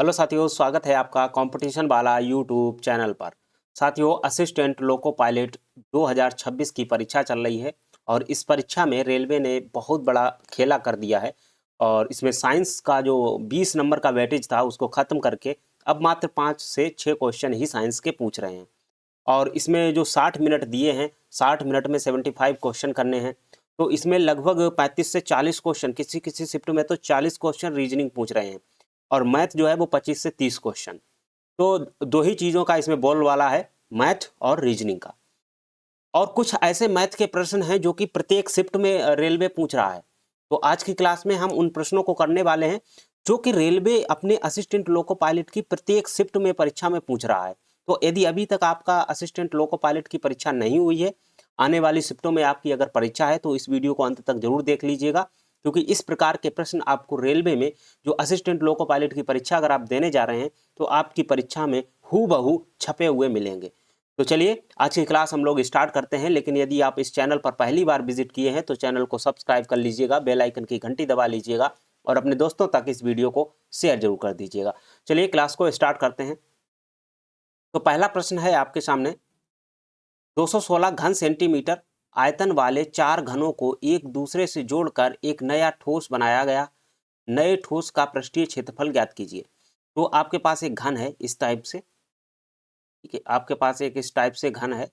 Hello साथियों, स्वागत है आपका कंपटीशन वाला यूट्यूब चैनल पर। साथियों, असिस्टेंट लोको पायलट 2026 की परीक्षा चल रही है और इस परीक्षा में रेलवे ने बहुत बड़ा खेला कर दिया है और इसमें साइंस का जो 20 नंबर का वेटेज था उसको ख़त्म करके अब मात्र 5 से 6 क्वेश्चन ही साइंस के पूछ रहे हैं। और इसमें जो 60 मिनट दिए हैं, 60 मिनट में 75 क्वेश्चन करने हैं, तो इसमें लगभग 35 से 40 क्वेश्चन, किसी किसी शिफ्ट में तो 40 क्वेश्चन रीजनिंग पूछ रहे हैं और मैथ जो है वो 25 से 30 क्वेश्चन। तो दो ही चीज़ों का इसमें बोल वाला है, मैथ और रीजनिंग का। और कुछ ऐसे मैथ के प्रश्न हैं जो कि प्रत्येक शिफ्ट में रेलवे पूछ रहा है। तो आज की क्लास में हम उन प्रश्नों को करने वाले हैं जो कि रेलवे अपने असिस्टेंट लोको पायलट की प्रत्येक शिफ्ट में परीक्षा में पूछ रहा है। तो यदि अभी तक आपका असिस्टेंट लोको पायलट की परीक्षा नहीं हुई है, आने वाली शिफ्टों में आपकी अगर परीक्षा है, तो इस वीडियो को अंत तक जरूर देख लीजिएगा, क्योंकि इस प्रकार के प्रश्न आपको रेलवे में जो असिस्टेंट लोको पायलट की परीक्षा अगर आप देने जा रहे हैं तो आपकी परीक्षा में हूबहू छपे हुए मिलेंगे। तो चलिए आज की क्लास हम लोग स्टार्ट करते हैं। लेकिन यदि आप इस चैनल पर पहली बार विजिट किए हैं तो चैनल को सब्सक्राइब कर लीजिएगा, बेल आइकन की घंटी दबा लीजिएगा और अपने दोस्तों तक इस वीडियो को शेयर जरूर कर दीजिएगा। चलिए क्लास को स्टार्ट करते हैं। तो पहला प्रश्न है आपके सामने, 216 घन सेंटीमीटर आयतन वाले चार घनों को एक दूसरे से जोड़कर एक नया ठोस बनाया गया। नए ठोस का पृष्ठीय क्षेत्रफल ज्ञात कीजिए। तो आपके पास एक घन है इस टाइप से, ठीक है, आपके पास एक इस टाइप से घन है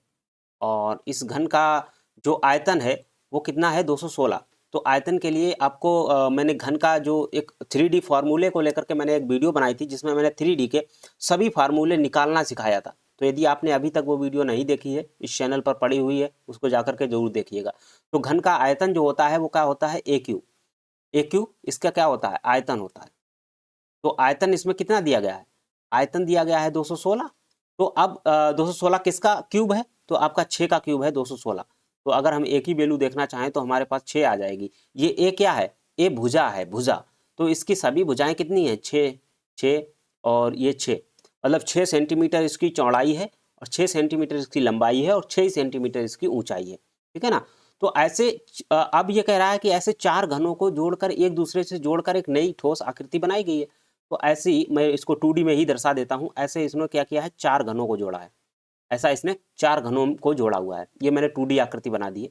और इस घन का जो आयतन है वो कितना है, 216। तो आयतन के लिए आपको मैंने घन का जो एक 3D फार्मूले को लेकर के मैंने एक वीडियो बनाई थी जिसमें मैंने 3D के सभी फार्मूले निकालना सिखाया था। तो यदि आपने अभी तक वो वीडियो नहीं देखी है, इस चैनल पर पड़ी हुई है, उसको जाकर के जरूर देखिएगा। तो घन का आयतन जो होता है वो क्या होता है, AQ इसका क्या होता है, आयतन होता है। तो आयतन इसमें कितना दिया गया है, आयतन दिया गया है 216। तो अब 216 किसका क्यूब है, तो आपका 6 का क्यूब है 216। तो अगर हम एक ही वैल्यू देखना चाहें तो हमारे पास 6 आ जाएगी। ये ए क्या है, ए भुजा है, भुजा। तो इसकी सभी भुजाएं कितनी है, 6 6 और ये 6, मतलब 6 सेंटीमीटर इसकी चौड़ाई है और 6 सेंटीमीटर इसकी लंबाई है और 6 सेंटीमीटर इसकी ऊंचाई है, ठीक है ना। तो ऐसे अब ये कह रहा है कि ऐसे चार घनों को जोड़कर एक दूसरे से जोड़कर एक नई ठोस आकृति बनाई गई है। तो ऐसे ही मैं इसको 2D में ही दर्शा देता हूँ। ऐसे इसने क्या किया है, चार घनों को जोड़ा है, ऐसा इसने चार घनों को जोड़ा हुआ है। ये मैंने 2D आकृति बना दी है।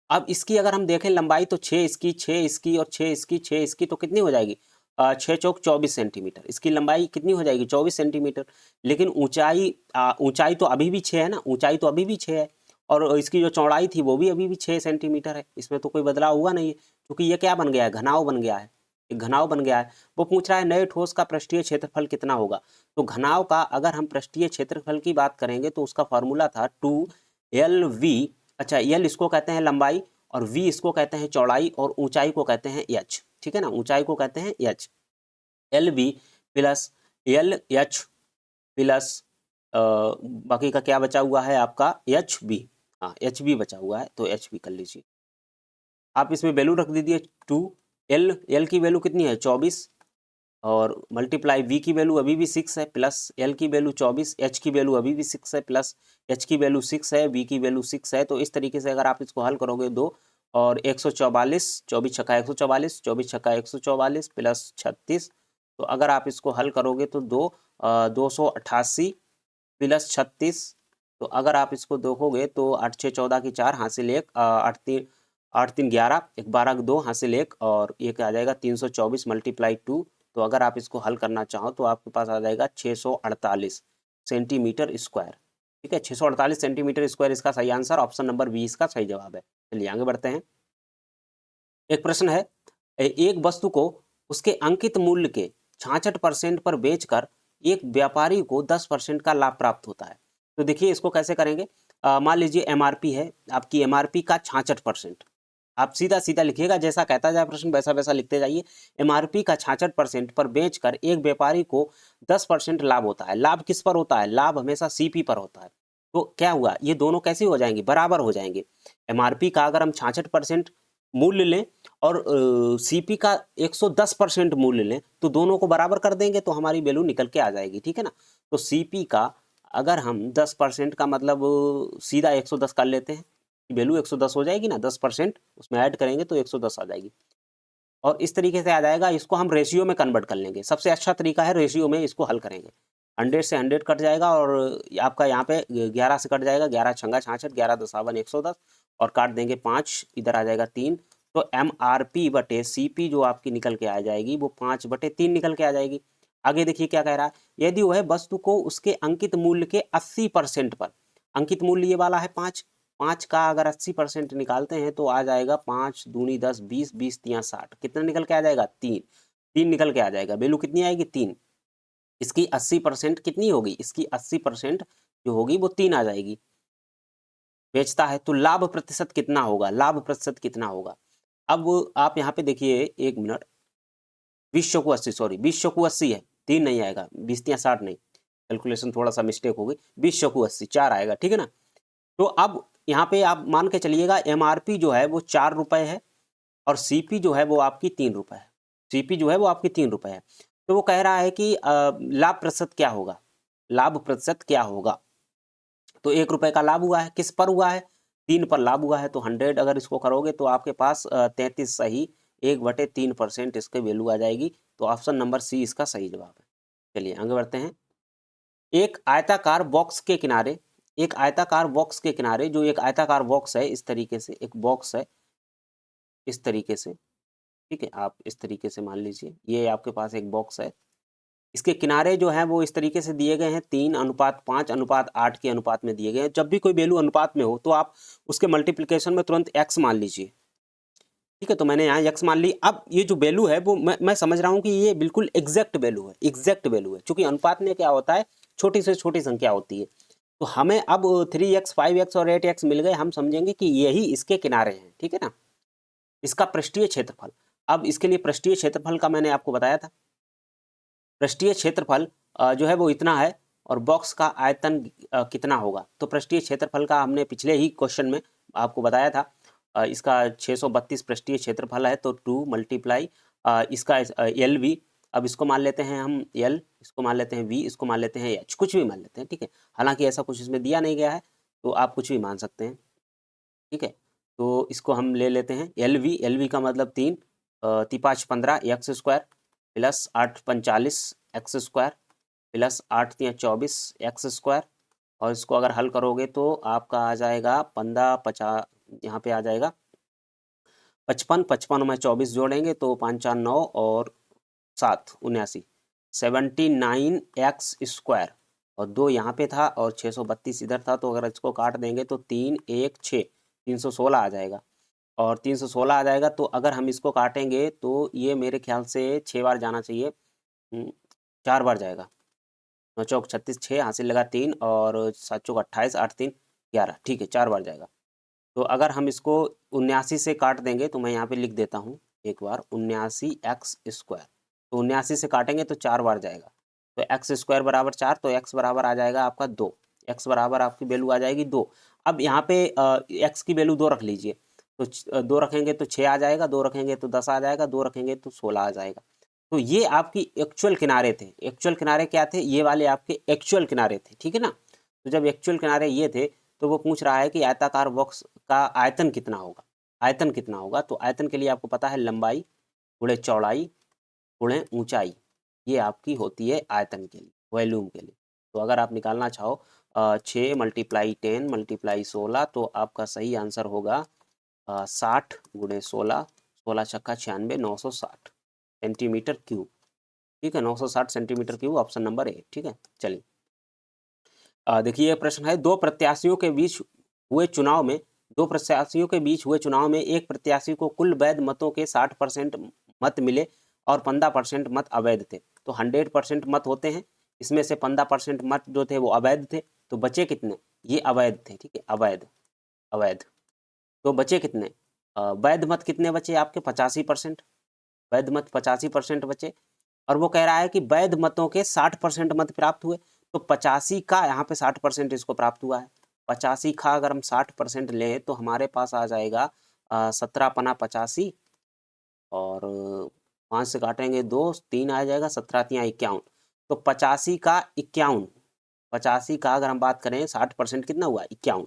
अब इसकी अगर हम देखें लंबाई तो 6 इसकी, 6 इसकी और 6 इसकी, 6 इसकी, तो कितनी हो जाएगी, 6 चौक 24 सेंटीमीटर। इसकी लंबाई कितनी हो जाएगी, 24 सेंटीमीटर। लेकिन ऊंचाई ऊंचाई तो अभी भी 6 है ना, ऊंचाई तो अभी भी 6 है और इसकी जो चौड़ाई थी वो भी अभी भी 6 सेंटीमीटर है। इसमें तो कोई बदलाव हुआ नहीं है, क्योंकि ये क्या बन गया है, घनाव बन गया है, एक घनाव बन गया है। वो पूछ रहा है नए ठोस का पृष्ठीय क्षेत्रफल कितना होगा। तो घनाव का अगर हम पृष्ठीय क्षेत्रफल की बात करेंगे तो उसका फॉर्मूला था 2LV। अच्छा, एल इसको कहते हैं लंबाई और वी इसको कहते हैं चौड़ाई और ऊंचाई को कहते हैं एच, ठीक है ना, ऊंचाई को कहते हैं H. L V plus L H plus बाकी का क्या बचा हुआ है आपका, एच बी। हाँ, एच बी बचा हुआ है, तो एच बी कर लीजिए। आप इसमें वैल्यू रख दीजिए 2। एल की वैल्यू कितनी है, 24 और मल्टीप्लाई वी की वैल्यू अभी भी 6 है, प्लस एल की वैल्यू 24, एच की वैल्यू अभी भी 6 है, प्लस एच की वैल्यू 6 है, वी की वैल्यू 6 है। तो इस तरीके से अगर आप इसको हल करोगे, 2 और 144, 24 छक्का 144, 24 छक्का 144 प्लस 36। तो अगर आप इसको हल करोगे तो 288 प्लस 36। तो अगर आप इसको देखोगे तो 8 6 14 की 4 हासिल 1, 8 3 11, 1 12 2 हासिल 1 और ये क्या आ जाएगा, 324 मल्टीप्लाई 2। तो अगर आप इसको हल करना चाहो तो आपके पास आ जाएगा 648 सेंटीमीटर स्क्वायर, ठीक है। 648 सेंटीमीटर स्क्वायर इसका सही आंसर, ऑप्शन नंबर 20 का सही जवाब है। चलिए आगे बढ़ते हैं। एक प्रश्न है, एक वस्तु को उसके अंकित मूल्य के 66% पर बेचकर एक व्यापारी को 10% का लाभ प्राप्त होता है। तो देखिए इसको कैसे करेंगे। मान लीजिए एमआरपी है आपकी, एमआरपी का 66%। आप सीधा सीधा लिखिएगा, जैसा कहता जाए प्रश्न वैसा वैसा लिखते जाइए। एमआरपी का 66% पर बेचकर एक व्यापारी को 10% लाभ होता है। लाभ किस पर होता है, लाभ हमेशा सीपी पर होता है। तो क्या हुआ, ये दोनों कैसे हो जाएंगे, बराबर हो जाएंगे। एमआरपी का अगर हम 66% मूल्य लें और सीपी का 110% मूल्य लें तो दोनों को बराबर कर देंगे तो हमारी वैल्यू निकल के आ जाएगी, ठीक है ना। तो सीपी का अगर हम 10% का मतलब सीधा 110 कर लेते हैं, वैल्यू 110 हो जाएगी ना, 10% उसमें ऐड करेंगे तो 110 आ जाएगी। और इस तरीके से आ जाएगा। इसको हम रेशियो में कन्वर्ट कर लेंगे। सबसे अच्छा तरीका है रेशियो में इसको हल करेंगे। 100 से 100 कट जाएगा और आपका यहाँ पे 11 से कट जाएगा, 11 छंगा 66, 11 दसावन 110 और काट देंगे 5, इधर आ जाएगा 3। तो MRP बटे CP जो आपकी निकल के आ जाएगी वो 5/3 निकल के आ जाएगी। आगे देखिए क्या कह रहा है, यदि वह वस्तु को उसके अंकित मूल्य के 80% पर, अंकित मूल्य ये वाला है 5, 5 का अगर 80% निकालते हैं तो आ जाएगा 5 दूनी 10, 20, 20 तियाँ 60, कितना निकल के आ जाएगा 3, 3 निकल के आ जाएगा। वैल्यू कितनी आएगी 3। इसकी 80% कितनी होगी, इसकी 80% जो होगी वो 3 आ जाएगी। बेचता है तो लाभ प्रतिशत कितना होगा, लाभ प्रतिशत कितना होगा। अब आप यहाँ पे देखिए 1 मिनट, 20 चौकू 80, सॉरी 20 चौकू 80 है, 3 नहीं आएगा, 20 तियाँ 60 नहीं, कैलकुलेशन थोड़ा सा मिस्टेक हो गई। 20 चौकू 80, 4 आएगा, ठीक है ना। तो अब यहाँ पे आप मान के चलिएगा MRP जो है वो 4 रुपये है और CP जो है वो आपकी 3 रुपये है। CP जो है वो आपकी 3 रुपये है। तो वो कह रहा है कि लाभ प्रतिशत क्या होगा, लाभ प्रतिशत क्या होगा। तो 1 रुपये का लाभ हुआ है, किस पर हुआ है, 3 पर लाभ हुआ है। तो 100 अगर इसको करोगे तो आपके पास 33 सही 1/3% इसके वैल्यू आ जाएगी। तो ऑप्शन नंबर C इसका सही जवाब है। चलिए आगे बढ़ते हैं। एक आयताकार बॉक्स के किनारे, एक आयताकार बॉक्स के किनारे, जो एक आयताकार बॉक्स है इस तरीके से, एक बॉक्स है इस तरीके से, ठीक है, आप इस तरीके से मान लीजिए ये आपके पास एक बॉक्स है। इसके किनारे जो हैं वो इस तरीके से दिए गए हैं, 3:5:8 के अनुपात में दिए गए हैं। जब भी कोई वैल्यू अनुपात में हो तो आप उसके मल्टीप्लिकेशन में तुरंत x मान लीजिए, ठीक है। तो मैंने यहाँ x मान ली। अब ये जो वैल्यू है वो मैं समझ रहा हूँ कि ये बिल्कुल एग्जैक्ट वैल्यू है, एग्जैक्ट वैल्यू है। चूंकि अनुपात में क्या होता है, छोटी से छोटी संख्या होती है। तो हमें अब 3x 5x और 8x मिल गए, हम समझेंगे कि यही इसके किनारे हैं, ठीक है ना। इसका पृष्ठीय क्षेत्रफल, अब इसके लिए पृष्ठीय क्षेत्रफल का मैंने आपको बताया था। पृष्ठीय क्षेत्रफल जो है वो इतना है और बॉक्स का आयतन कितना होगा। तो पृष्ठीय क्षेत्रफल का हमने पिछले ही क्वेश्चन में आपको बताया था। इसका 632 पृष्ठीय क्षेत्रफल है। तो 2 मल्टीप्लाई इसका LV, अब इसको मान लेते हैं हम L, इसको मान लेते हैं V, इसको मान लेते हैं H, कुछ भी मान लेते हैं, ठीक है। हालांकि ऐसा कुछ इसमें दिया नहीं गया है तो आप कुछ भी मान सकते हैं, ठीक है। तो इसको हम ले लेते हैं LV, LV का मतलब 3 3×5 15 x² plus 8 45 x² plus 8 3 24 x²। और इसको अगर हल करोगे तो आपका आ जाएगा 15 50, यहाँ पे आ जाएगा 55, 55 में 24 जोड़ेंगे तो 5 4 9 और 7 79, 79x² और 2 यहाँ पे था और 632 इधर था। तो अगर इसको काट देंगे तो 3 1 6 316 आ जाएगा और 316 आ जाएगा। तो अगर हम इसको काटेंगे तो ये मेरे ख्याल से 6 बार जाना चाहिए, 4 बार जाएगा। 9 चौक 36, 6 हासिल लगा 3 और 7 चौक 28, 8 3 11, ठीक है, 4 बार जाएगा। तो अगर हम इसको 79 से काट देंगे तो मैं यहाँ पे लिख देता हूँ एक बार 79x²। तो 79 से काटेंगे तो 4 बार जाएगा। तो x² बराबर 4, तो x बराबर आ जाएगा आपका 2, x बराबर आपकी वैल्यू आ जाएगी 2। अब यहाँ पे x की वैल्यू 2 रख लीजिए। तो 2 रखेंगे तो 6 आ जाएगा, 2 रखेंगे तो 10 आ जाएगा, 2 रखेंगे तो 16 आ जाएगा। तो ये आपकी एक्चुअल किनारे थे। एक्चुअल किनारे क्या थे, ये वाले आपके एक्चुअल किनारे थे, ठीक है ना। तो जब एक्चुअल किनारे ये थे तो वो पूछ रहा है कि आयताकार बॉक्स का आयतन कितना होगा, आयतन कितना होगा। तो आयतन के लिए आपको पता है लंबाई गुणे चौड़ाई गुणे ऊंचाई, ये आपकी होती है आयतन के लिए, वॉल्यूम के लिए। तो अगर आप निकालना चाहो 6 × 10 × 16 तो आपका सही आंसर होगा 60 गुणे 16, 16 छक्का 96, 960 सेंटीमीटर क्यूब, ठीक है, 960 centimetre cube, option number A, ठीक है। चलिए देखिए ये प्रश्न है, दो प्रत्याशियों के बीच हुए चुनाव में एक प्रत्याशी को कुल वैध मतों के 60% मत मिले और 15% मत अवैध थे। तो 100% मत होते हैं, इसमें से 15% मत जो थे वो अवैध थे। तो बचे कितने, ये अवैध थे, ठीक है, अवैध अवैध। तो बचे कितने, वैध मत कितने बचे आपके 85%, वैध मत 85% बचे। और वो कह रहा है कि वैध मतों के 60% मत प्राप्त हुए। तो 85 का यहाँ पे 60% इसको प्राप्त हुआ है। 85 का अगर हम 60% लें तो हमारे पास आ जाएगा 17 पना 85 और 5 से काटेंगे 2, 3 आ जाएगा, 17 तियाँ 51। तो 85 का 51, 85 का अगर हम बात करें 60% कितना हुआ 51,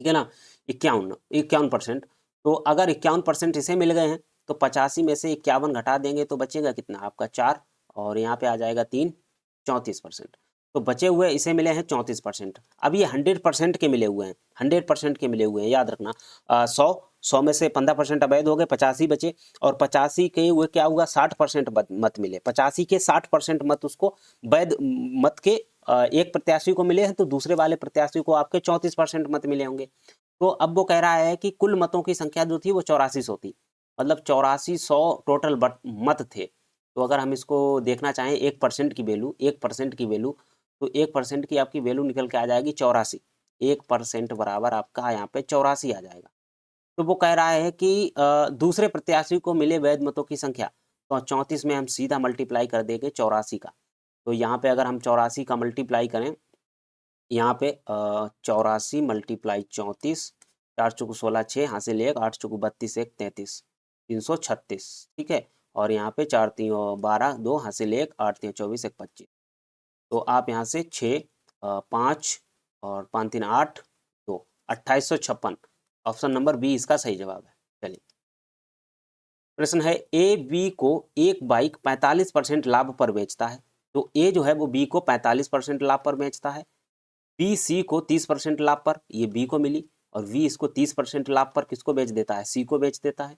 ठीक है ना, 51% तो अगर 51% इसे मिल गए हैं तो 85 में से 51 घटा देंगे तो बचेगा कितना आपका 4, और यहाँ पे आ जाएगा 3, 34%। तो बचे हुए इसे मिले हैं 34%। अब ये 100% के मिले हुए हैं, 100% के मिले हुए हैं, याद रखना। 100 में से 15% अवैध हो गए, 85 बचे, और 85 के हुए क्या हुआ 60% मत मिले। 85 के 60% मत उसको वैध मत के एक प्रत्याशी को मिले हैं, तो दूसरे वाले प्रत्याशी को आपके 34% मत मिले होंगे। तो अब वो कह रहा है कि कुल मतों की संख्या जो थी वो 8400 थी, मतलब 8400 टोटल मत थे। तो अगर हम इसको देखना चाहें 1% की वैल्यू, 1% की वैल्यू, तो 1% की आपकी वैल्यू निकल के आ जाएगी 84। 1% बराबर आपका यहाँ पे 84 आ जाएगा। तो वो कह रहा है कि दूसरे प्रत्याशी को मिले वैध मतों की संख्या, तो 34 में हम सीधा मल्टीप्लाई कर देंगे 84 का। तो यहाँ पे अगर हम 84 का मल्टीप्लाई करें, यहाँ पे 84 मल्टीप्लाई 34, 4 चौको 16, 6 हासिल 1, 8 चौको 32, 1 33, 336, ठीक है। और यहाँ पे 4 3 12, 2 हासिल 1, 8 3 24, 1 25। तो आप यहाँ से 6 5 और 5 3 8 2, 2856, ऑप्शन नंबर बी इसका सही जवाब है। चलिए प्रश्न है, ए बी को एक बाइक 45% लाभ पर बेचता है। तो ए जो है वो बी को 45% लाभ पर बेचता है, बी सी को 30% लाभ पर, ये बी को मिली, और वी इसको 30% लाभ पर किसको बेच देता है, सी को बेच देता है,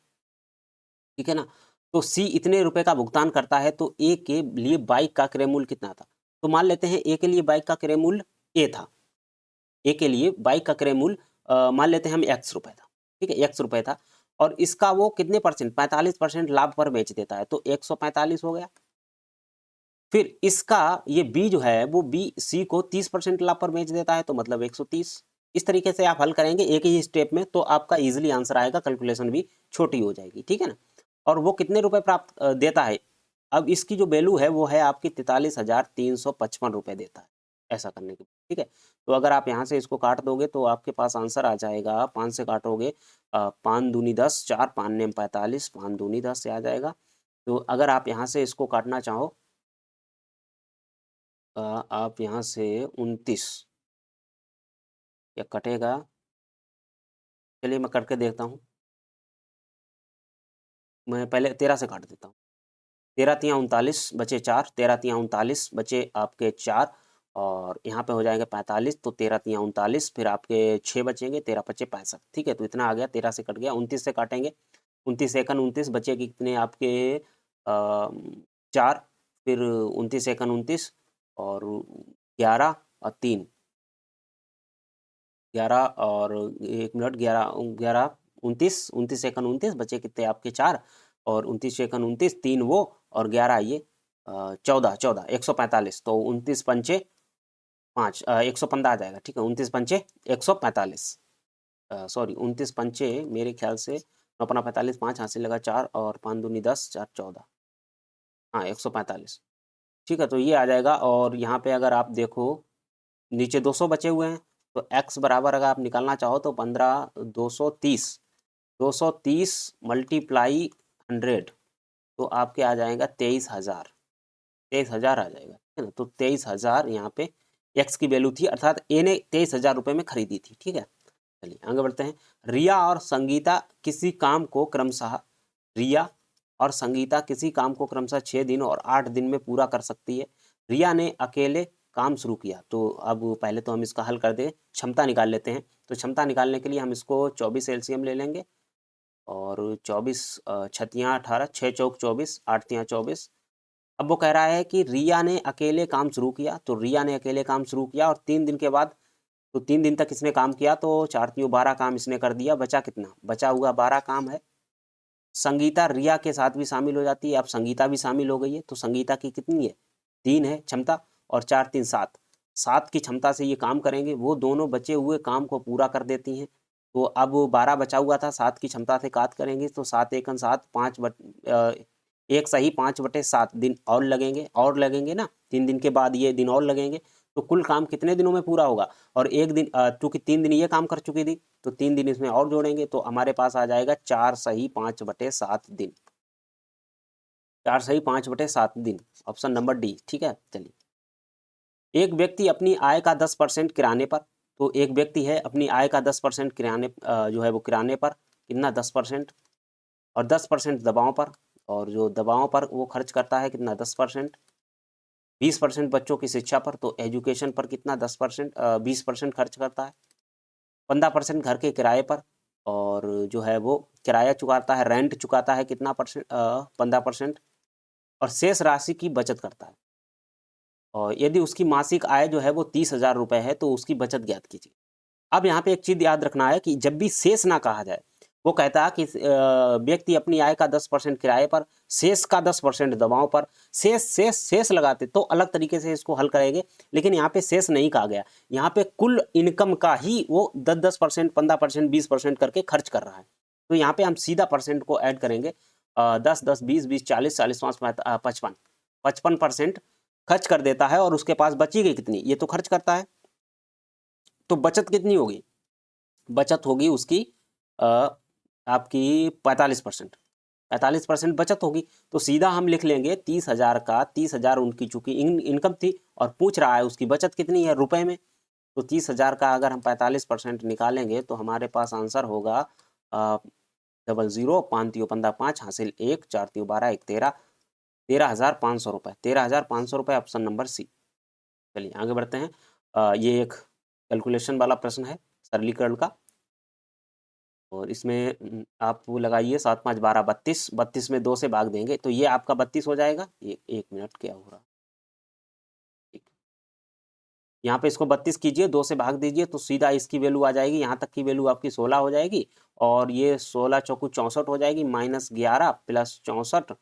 ठीक है ना। तो सी इतने रुपए का भुगतान करता है, तो ए के लिए बाइक का क्रय मूल्य कितना था। तो मान लेते हैं ए के लिए बाइक का क्रय मूल्य ए था, ए के लिए बाइक का क्रय मूल्य मान लेते हैं हम एक्स रुपए था, ठीक है, एक्स रुपए था, और इसका वो कितने परसेंट 45% लाभ पर बेच देता है, तो 145 हो गया। फिर इसका ये बी जो है वो बी सी को 30% लाभ पर बेच देता है, तो मतलब 130। इस तरीके से आप हल करेंगे एक ही स्टेप में, तो आपका इजीली आंसर आएगा, कैलकुलेशन भी छोटी हो जाएगी, ठीक है ना। और वो कितने रुपए प्राप्त देता है, अब इसकी जो वैल्यू है वो है आपकी 43,355 रुपए देता है ऐसा करने के, ठीक है। तो अगर आप यहाँ से इसको काट दोगे तो आपके पास आंसर आ जाएगा, 5 से काटोगे 5 दूनी 10, 4 5 नेम 45, 5 दूनी 10 से आ जाएगा। तो अगर आप यहाँ से इसको काटना चाहो, आप यहाँ से 29 या कटेगा, चलिए मैं करके देखता हूँ। मैं पहले 13 से काट देता हूँ। 13 तिया 39 बचे 4, 13 तिया 39 बचे आपके 4, और यहाँ पे हो जाएंगे 45, तो 13 तिया 39, फिर आपके 6 बचेंगे, 13 पचे 65, ठीक है। तो इतना आ गया, 13 से कट गया, 29 से काटेंगे, 29 एकन 29 बचेगी कितने आपके 4, फिर 29 एकन 29 और 11 और 3, 11 और 1 मिनट, 11 11 29, 29 एकन 29 बचे कितने आपके 4, और 29 एकन 29, 3 वो और 11 ये 14 14, 145, तो 29 पंचे 5, 115 आ जाएगा, ठीक है। 29 पंचे 145, सॉरी 29 पंचे मेरे ख्याल से अपना 45, 5 हाथ से लगा 4 और 5 दूनी 10, 4 14, हाँ 145, ठीक है। तो ये आ जाएगा, और यहाँ पे अगर आप देखो नीचे 200 बचे हुए हैं, तो x बराबर अगर आप निकालना चाहो तो 15 230, 230 मल्टीप्लाई 100, तो आपके आ जाएगा 23,000, 23,000 आ जाएगा, ठीक है ना। तो 23,000 यहाँ पे x की वैल्यू थी, अर्थात ए ने 23,000 रुपये में खरीदी थी, ठीक है। चलिए आगे बढ़ते हैं। रिया और संगीता किसी काम को क्रमशः, रिया और संगीता किसी काम को क्रमशः 6 दिन और 8 दिन में पूरा कर सकती है। रिया ने अकेले काम शुरू किया, तो अब पहले तो हम इसका हल कर दें, क्षमता निकाल लेते हैं। तो क्षमता निकालने के लिए हम इसको 24 एलसीएम ले लेंगे, और 24 छतियाँ 18, 6 चौक 24, 8 तियाँ 24। अब वो कह रहा है कि रिया ने अकेले काम शुरू किया, तो रिया ने अकेले काम शुरू किया और 3 दिन के बाद, तो 3 दिन तक इसने काम किया, तो 4 तियों 12 काम इसने कर दिया, बचा कितना, बचा हुआ 12 काम है। संगीता रिया के साथ भी शामिल हो जाती है, अब संगीता भी शामिल हो गई है, तो संगीता की कितनी है 3 है क्षमता, और 4 3 7, 7 की क्षमता से ये काम करेंगे, वो दोनों बचे हुए काम को पूरा कर देती हैं। तो अब 12 बचा हुआ था, 7 की क्षमता से काट करेंगे, तो 7 एकन 7, 1 सही 5/7 दिन और लगेंगे ना, 3 दिन के बाद ये दिन और लगेंगे, तो कुल काम कितने दिनों में पूरा होगा। और एक दिन चूंकि 3 दिन ये काम कर चुकी थी, तो 3 दिन इसमें और जोड़ेंगे, तो हमारे पास आ जाएगा 4 सही 5/7 दिन, 4 सही 5/7 दिन, ऑप्शन नंबर डी, ठीक है। चलिए, एक व्यक्ति अपनी आय का 10% किराने पर, तो एक व्यक्ति है अपनी आय का 10% किराने जो है वो किराने पर, कितना 10%, और 10% दवाओं पर, और जो दवाओं पर वो खर्च करता है कितना 10%, 20% बच्चों की शिक्षा पर, तो एजुकेशन पर कितना 10% 20% खर्च करता है, 15% घर के किराए पर, और जो है वो किराया चुकाता है, रेंट चुकाता है कितना परसेंट 15%, और शेष राशि की बचत करता है। और यदि उसकी मासिक आय जो है वो 30,000 रुपये है तो उसकी बचत ज्ञात कीजिए। अब यहाँ पे एक चीज़ याद रखना है कि जब भी शेष ना कहा जाए, वो कहता है कि व्यक्ति अपनी आय का 10% किराए पर, शेष का 10% दवाओं पर, शेष शेष शेष लगाते तो अलग तरीके से इसको हल करेंगे, लेकिन यहाँ पे शेष नहीं कहा गया, यहाँ पे कुल इनकम का ही वो 10-10%, 15%, 20% करके खर्च कर रहा है। तो यहाँ पे हम सीधा परसेंट को ऐड करेंगे, 10-10, 20-20, 40, 40, 55, 55% खर्च कर देता है, और उसके पास बची गई कितनी, ये तो खर्च करता है, तो बचत कितनी होगी, बचत होगी उसकी आपकी 45%, 45% बचत होगी। तो सीधा हम लिख लेंगे 30,000 का 30,000 उनकी चूंकि इनकम थी, और पूछ रहा है उसकी बचत कितनी है रुपए में, तो 30,000 का अगर हम 45% निकालेंगे तो हमारे पास आंसर होगा 00, 5 तियो 15 5, हासिल 1, 4 तियो 12, 1 13, 13,500 रुपये, 13,500 रुपये, ऑप्शन नंबर सी। चलिए आगे बढ़ते हैं। ये एक कैलकुलेशन वाला प्रश्न है सरलीकरण का, और इसमें आप वो लगाइए 7 5 12 32, 32 में 2 से भाग देंगे तो ये आपका 32 हो जाएगा। ये 1 मिनट क्या हो रहा, यहाँ पे इसको 32 कीजिए, 2 से भाग दीजिए तो सीधा इसकी वैल्यू आ जाएगी, यहाँ तक की वैल्यू आपकी 16 हो जाएगी, और ये 16 चौकू 64 हो जाएगी, -11 प्लस 64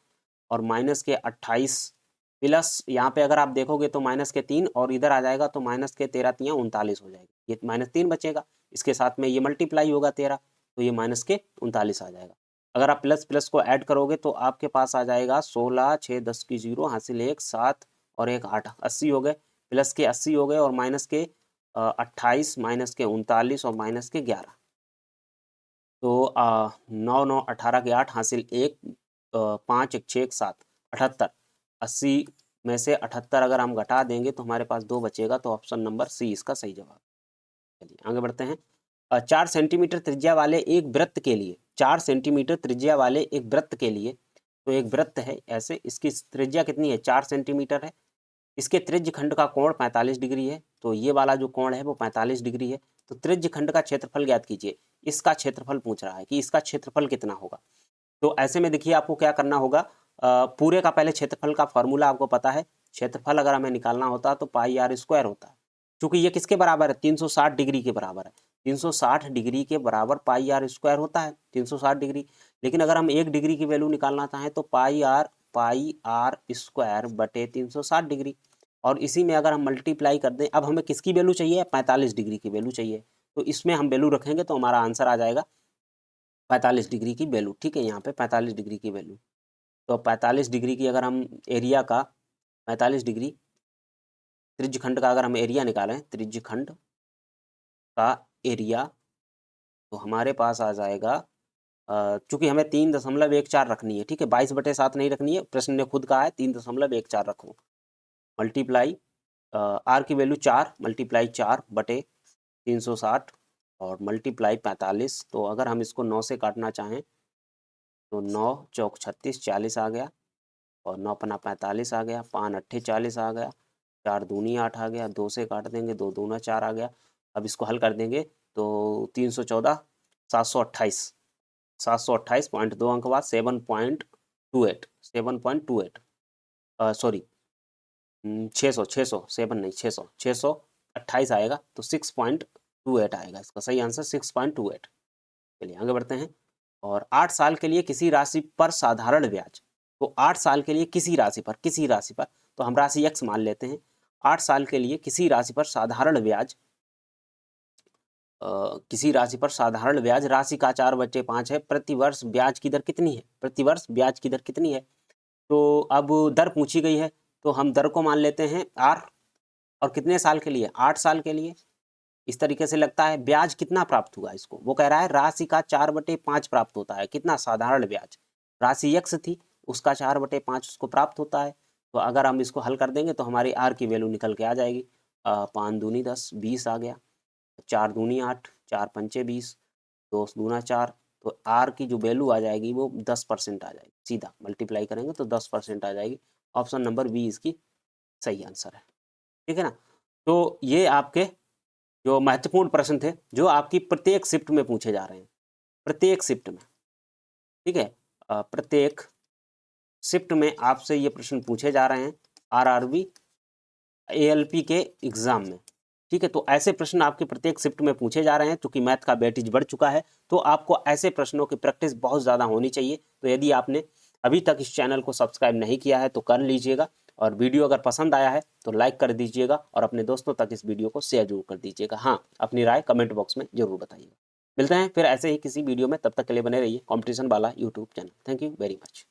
और माइनस के 28 प्लस यहाँ पे अगर आप देखोगे तो माइनस के 3, और इधर आ जाएगा तो माइनस के 13 तियाँ 39 हो जाएगी, ये -3 बचेगा, इसके साथ में ये मल्टीप्लाई होगा 13, तो ये माइनस के 39 आ जाएगा। अगर आप प्लस प्लस को ऐड करोगे तो आपके पास आ जाएगा 16, 6 10 की 0, हासिल 1 7 और 1 8, 80 हो गए, प्लस के 80 हो गए, और माइनस के 28, माइनस के 39 और माइनस के 11, तो 9 9 18 के 8, हासिल 1 5 1 6 1 7, 78, 80 में से 78 अगर हम घटा देंगे तो हमारे पास 2 बचेगा, तो ऑप्शन नंबर सी इसका सही जवाब। चलिए आगे बढ़ते हैं। 4 सेंटीमीटर त्रिज्या वाले एक वृत्त के लिए, 4 सेंटीमीटर त्रिज्या वाले एक वृत्त के लिए, तो एक वृत्त है ऐसे, इसकी त्रिज्या कितनी है 4 सेंटीमीटर है, इसके त्रिज्य खंड का कोण 45 डिग्री है, तो ये वाला जो कोण है वो 45 डिग्री है, तो त्रिज्य खंड का क्षेत्रफल ज्ञात कीजिए। इसका क्षेत्रफल पूछ रहा है कि इसका क्षेत्रफल कितना होगा, तो ऐसे में देखिए आपको क्या करना होगा, पूरे का पहले क्षेत्रफल का फॉर्मूला आपको पता है, क्षेत्रफल अगर हमें निकालना होता तो पाई आर स्क्वायर होता है, क्योंकि ये किसके बराबर है 360 डिग्री के बराबर है, 360 डिग्री के बराबर पाई आर स्क्वायर होता है 360 डिग्री, लेकिन अगर हम 1 डिग्री की वैल्यू निकालना चाहें तो पाई आर स्क्वायर बटे 360 डिग्री, और इसी में अगर हम मल्टीप्लाई कर दें, अब हमें किसकी वैल्यू चाहिए 45 डिग्री की वैल्यू चाहिए, तो इसमें हम वैल्यू रखेंगे तो हमारा आंसर आ जाएगा 45 डिग्री की वैल्यू, ठीक है, यहाँ पे 45 डिग्री की वैल्यू, तो 45 डिग्री की अगर हम एरिया का 45 डिग्री त्रिज्यखंड का अगर हम एरिया निकालें, त्रिज्यखंड का एरिया, तो हमारे पास आ जाएगा, चूंकि हमें 3.14 रखनी है, ठीक है, 22/7 नहीं रखनी है, प्रश्न ने खुद कहा है 3.14 रखो, मल्टीप्लाई आर की वैल्यू 4 मल्टीप्लाई 4 बटे 360 और मल्टीप्लाई 45, तो अगर हम इसको 9 से काटना चाहें तो 9 चौक 36, 40 आ गया, और 9 पन्ना 45 आ गया, 5 अट्ठे 40 आ गया, 4 दूनी 8 आ गया, 2 से काट देंगे, 2 दूना 4 आ गया, अब इसको हल कर देंगे तो 314, 728, 728.2 अंक बाद 7.28, 7.28 सॉरी 600, 7 नहीं 600, 628 आएगा, तो 6.28 आएगा, इसका सही आंसर 6.28। चलिए आगे बढ़ते हैं। और 8 साल के लिए किसी राशि पर साधारण ब्याज, तो 8 साल के लिए किसी राशि पर, तो हम राशि x मान लेते हैं, 8 साल के लिए किसी राशि पर साधारण ब्याज, किसी राशि पर साधारण ब्याज राशि का 4/5 है, प्रतिवर्ष ब्याज की दर कितनी है, प्रतिवर्ष ब्याज की दर कितनी है, तो अब दर पूछी गई है तो हम दर को मान लेते हैं r, और कितने साल के लिए 8 साल के लिए, इस तरीके से लगता है ब्याज कितना प्राप्त हुआ इसको, वो कह रहा है राशि का 4/5 प्राप्त होता है, कितना साधारण ब्याज, राशि x थी उसका 4/5 उसको प्राप्त होता है, तो अगर हम इसको हल कर देंगे तो हमारी r की वैल्यू निकल के आ जाएगी, 5 दूनी 10, 20 आ गया, 4 दूनी 8, 4 पंचे 20, 2 दूना 4, तो आर की जो वैल्यू आ जाएगी वो 10% आ जाएगी, सीधा मल्टीप्लाई करेंगे तो 10% आ जाएगी। ऑप्शन नंबर बी इसकी सही आंसर है। ठीक है ना। तो ये आपके जो महत्वपूर्ण प्रश्न थे जो आपकी प्रत्येक शिफ्ट में पूछे जा रहे हैं, प्रत्येक शिफ्ट में। ठीक है, प्रत्येक शिफ्ट में आपसे ये प्रश्न पूछे जा रहे हैं आरआरबी एएलपी के एग्जाम में। ठीक है, तो ऐसे प्रश्न आपके प्रत्येक शिफ्ट में पूछे जा रहे हैं क्योंकि मैथ का वेटेज बढ़ चुका है, तो आपको ऐसे प्रश्नों की प्रैक्टिस बहुत ज़्यादा होनी चाहिए। तो यदि आपने अभी तक इस चैनल को सब्सक्राइब नहीं किया है तो कर लीजिएगा, और वीडियो अगर पसंद आया है तो लाइक कर दीजिएगा और अपने दोस्तों तक इस वीडियो को शेयर जरूर कर दीजिएगा। हाँ, अपनी राय कमेंट बॉक्स में जरूर बताइएगा। मिलते हैं फिर ऐसे ही किसी वीडियो में, तब तक के लिए बने रहिए कॉम्पिटिशन वाला YouTube channel. Thank you very much.